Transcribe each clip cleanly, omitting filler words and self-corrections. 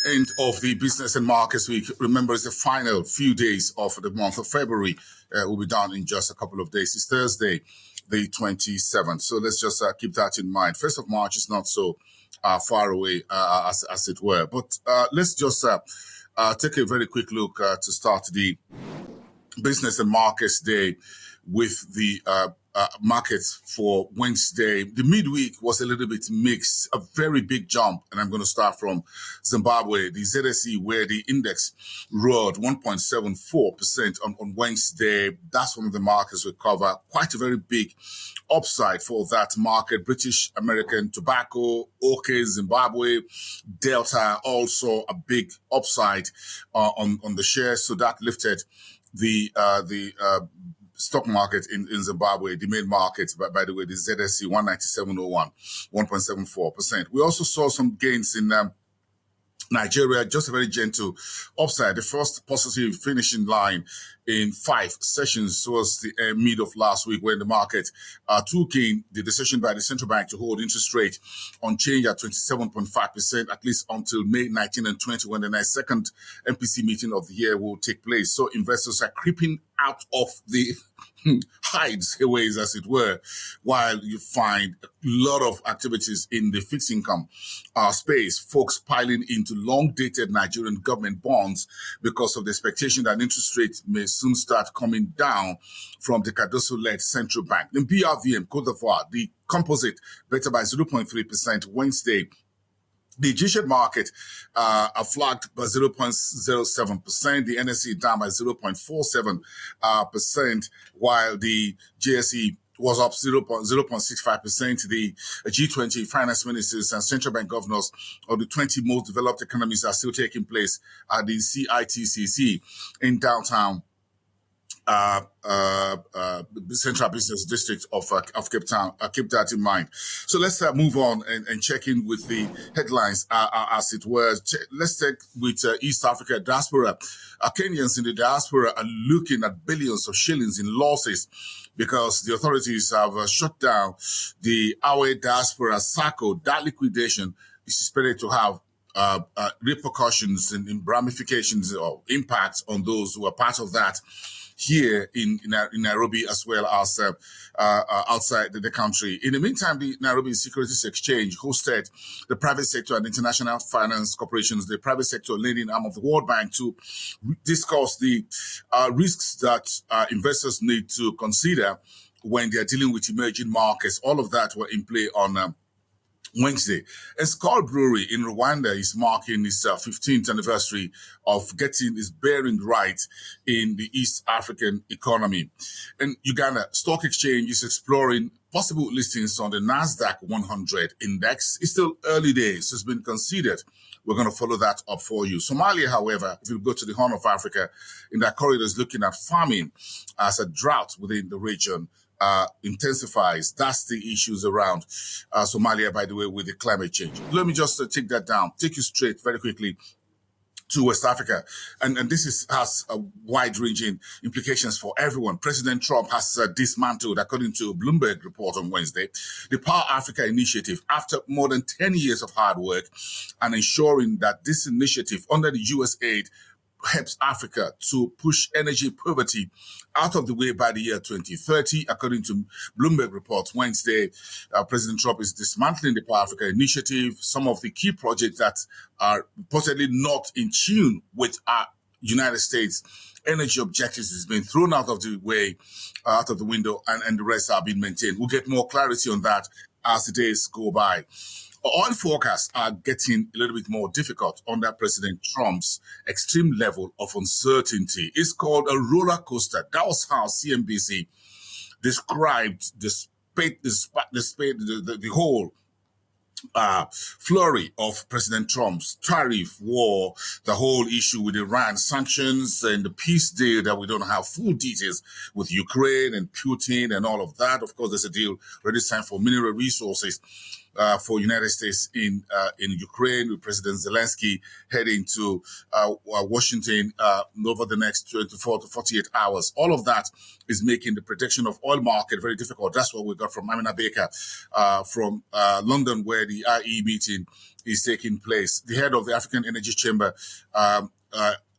end of the business and markets week. Remember, it's the final few days of the month of February. Will be done in just a couple of days. It's Thursday, the 27th. So let's just keep that in mind. 1st of March is not so far away, as it were. But let's just take a very quick look to start the business and markets day with the markets for Wednesday. The midweek was a little bit mixed, a very big jump. And I'm going to start from Zimbabwe, the ZSE, where the index roared 1.74% on Wednesday. That's one of the markets we cover. Quite a very big upside for that market. British American Tobacco, OK, Zimbabwe, Delta, also a big upside on the shares. So that lifted the stock market in Zimbabwe, the main market, by the way, the ZSE 197.01, 1.74%. We also saw some gains in Nigeria, just a very gentle upside. The first positive finishing line in 5 sessions was the mid of last week, when the market took in the decision by the central bank to hold interest rate unchanged at 27.5%, at least until May 19 and 20, when the second MPC meeting of the year will take place. So investors are creeping out of the hides ways, as it were, while you find a lot of activities in the fixed income space, folks piling into long-dated Nigerian government bonds because of the expectation that interest rates may soon start coming down from the Cardoso-led central bank. In BRVM, Cote d'Ivoire, the composite better by 0.3% Wednesday. The Egyptian market flagged by 0.07%. The NSE down by 0.47%, while the JSE was up 0.65%. The G20 finance ministers and central bank governors of the 20 most developed economies are still taking place at the CITCC in downtown Central Business District of Cape Town. Keep that in mind. So let's move on and check in with the headlines, as it were. Let's take with East Africa diaspora. Kenyans in the diaspora are looking at billions of shillings in losses because the authorities have shut down the Awe Diaspora Sacco. That liquidation is expected to have repercussions and ramifications or impacts on those who are part of that here in Nairobi, as well as outside the country. In the meantime, the Nairobi Securities Exchange hosted the private sector and international finance corporations, the private sector lending arm of the World Bank, to discuss the risks that investors need to consider when they are dealing with emerging markets. All of that were in play on Wednesday. A Skol Brewery in Rwanda is marking its 15th anniversary of getting its bearing right in the East African economy. And Uganda Stock Exchange is exploring possible listings on the NASDAQ 100 index. It's still early days. It's been considered. We're going to follow that up for you. Somalia, however, if you go to the Horn of Africa, in that corridor is looking at farming as a drought within the region intensifies. That's the issues around Somalia, by the way, with the climate change. Let me just take that down, take you straight very quickly to West Africa. And this has wide-ranging implications for everyone. President Trump has dismantled, according to a Bloomberg report on Wednesday, the Power Africa initiative after more than 10 years of hard work, and ensuring that this initiative under the U.S. aid helps Africa to push energy poverty out of the way by the year 2030. According to Bloomberg reports Wednesday, President Trump is dismantling the Power Africa initiative. Some of the key projects that are reportedly not in tune with our United States energy objectives has been thrown out of the way, out of the window, and the rest are being maintained. We'll get more clarity on that as the days go by. Oil forecasts are getting a little bit more difficult under President Trump's extreme level of uncertainty. It's called a roller coaster. That was how CNBC described the whole flurry of President Trump's tariff war, the whole issue with Iran sanctions and the peace deal that we don't have full details with Ukraine and Putin and all of that. Of course, there's a deal already signed for mineral resources for United States in Ukraine, with President Zelensky heading to Washington over the next 24 to 48 hours. All of that is making the prediction of oil market very difficult. That's what we got from Amina Baker from London, where the IE meeting is taking place. The head of the African Energy Chamber, NG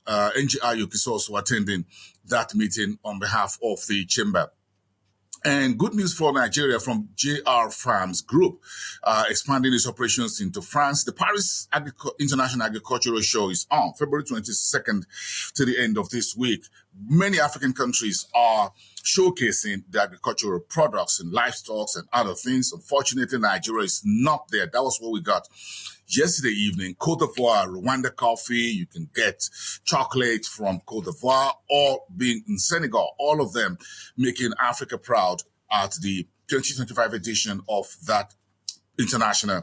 Ayuk, is also attending that meeting on behalf of the chamber. And good news for Nigeria from JR Farms Group, expanding its operations into France. The Paris International Agricultural Show is on February 22nd to the end of this week. Many African countries are showcasing the agricultural products and livestock and other things. Unfortunately, Nigeria is not there. That was what we got yesterday evening. Cote d'Ivoire, Rwanda coffee, you can get chocolate from Cote d'Ivoire, or being in Senegal, all of them making Africa proud at the 2025 edition of that International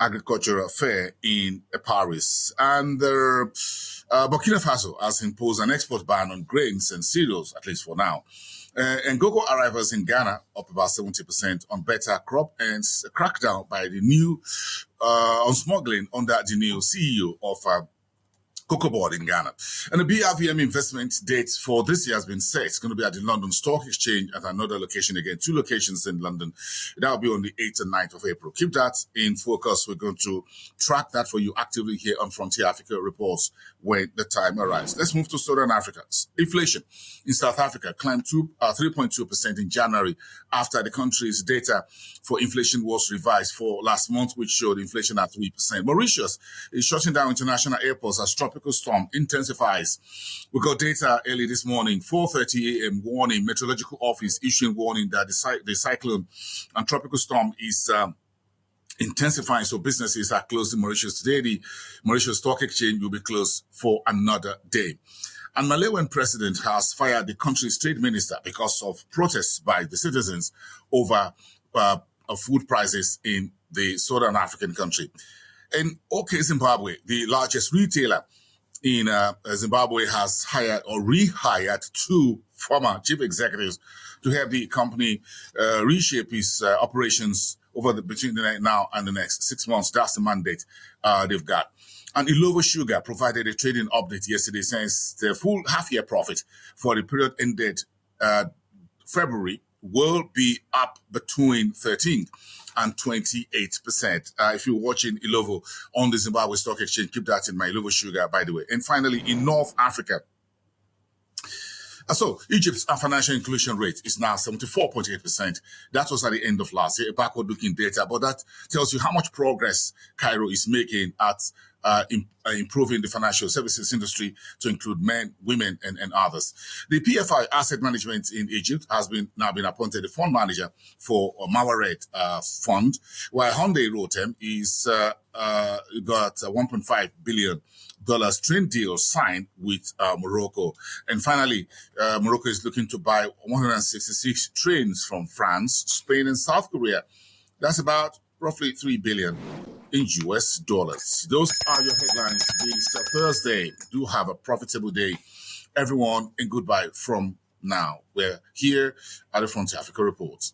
Agricultural Fair in Paris. And Burkina Faso has imposed an export ban on grains and cereals, at least for now. And Gogo arrivals in Ghana up about 70% on better crop, and a crackdown by the new on smuggling under the new CEO of Cocoa Board in Ghana. And the BRVM investment date for this year has been set. It's going to be at the London Stock Exchange at another location again, 2 locations in London. That will be on the 8th and 9th of April. Keep that in focus. We're going to track that for you actively here on Frontier Africa Reports when the time arrives. Let's move to Southern Africa. Inflation in South Africa climbed 3.2% in January after the country's data for inflation was revised for last month, which showed inflation at 3%. Mauritius is shutting down international airports as tropical storm intensifies. We got data early this morning, 4:30 a.m. warning, meteorological office issuing warning that the cyclone and tropical storm is intensifying, so businesses are closed in Mauritius today. The Mauritius Stock Exchange will be closed for another day. And Malawian president has fired the country's trade minister because of protests by the citizens over food prices in the Southern African country. In OK Zimbabwe, the largest retailer in Zimbabwe has hired or rehired 2 former chief executives to help the company reshape its operations between now and the next 6 months. That's the mandate they've got. And Ilovo Sugar provided a trading update yesterday saying the full half-year profit for the period ended February will be up between 13 and 28%. If you're watching Ilovo on the Zimbabwe Stock Exchange, keep that in mind. Ilovo Sugar, by the way. And finally, in North Africa, so Egypt's financial inclusion rate is now 74.8%. That was at the end of last year, backward-looking data, but that tells you how much progress Cairo is making at improving the financial services industry to include men, women, and others. The PFI Asset Management in Egypt has now been appointed the fund manager for Mawaret Fund, while Hyundai Rotem is got $1.5 billion trade deal signed with Morocco. And finally, Morocco is looking to buy 166 trains from France, Spain, and South Korea. That's about roughly $3 billion in US dollars. Those are your headlines this Thursday. Do have a profitable day, everyone, and goodbye from now. We're here at the Frontier Africa Reports.